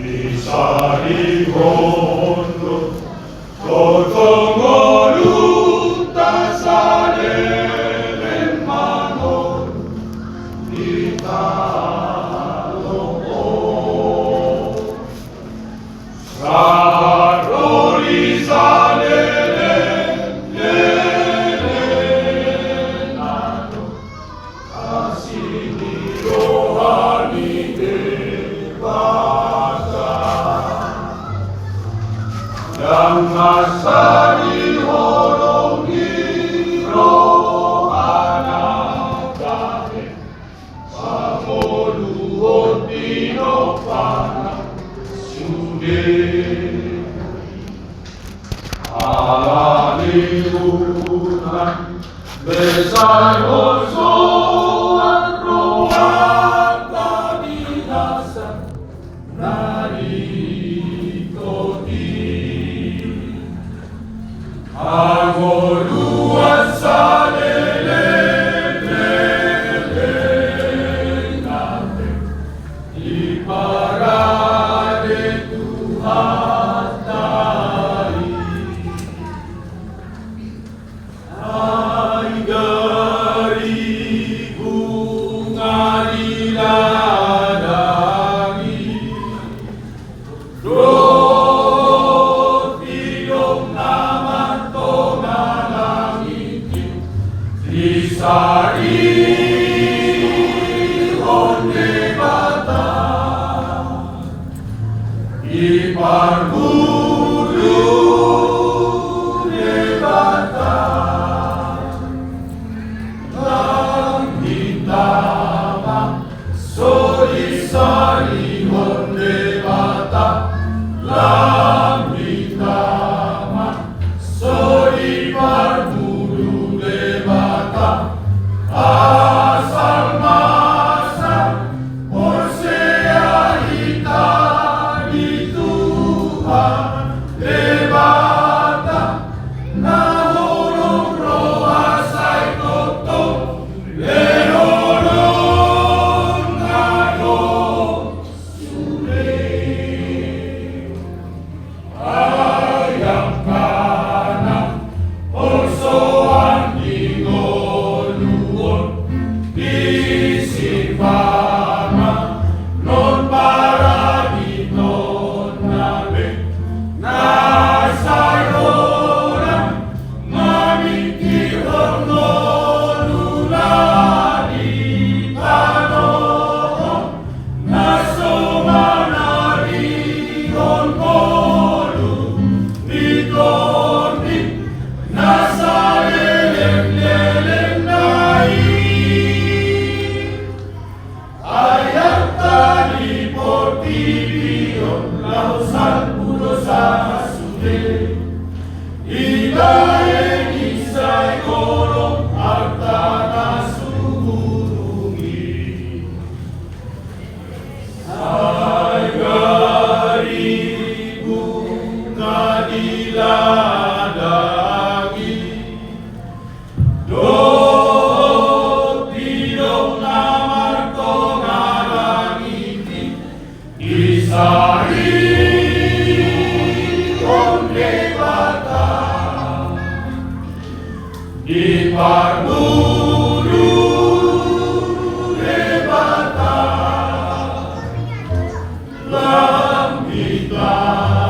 Risali hondo, totongolu tasale lemano, italo Saro risale lemano, asini rohani yang asari horongi rohana kahe pamolu hotino pana sude alaliunan besar osoan rohata binasa Agolua salele iparade Tuhan tadi ai dari bunga diladani Risari onde bata iparburu de bata langitama sorisari onde bata langitama sori parburu de bata asal masa Hosea ita di Tuhan debata nahorong roha sai toto lehorong ngado sule ayam kanan orsoan Isifama non paradito nabe nasayora mamiti horno lulani tano nasomanari honpolu nitoni nasayelem ayat tadi portibion lausan purosa sude idae isai kolong artana suburungi ay garibu ngadiladagi Isari onde bata iparburu de bata langitama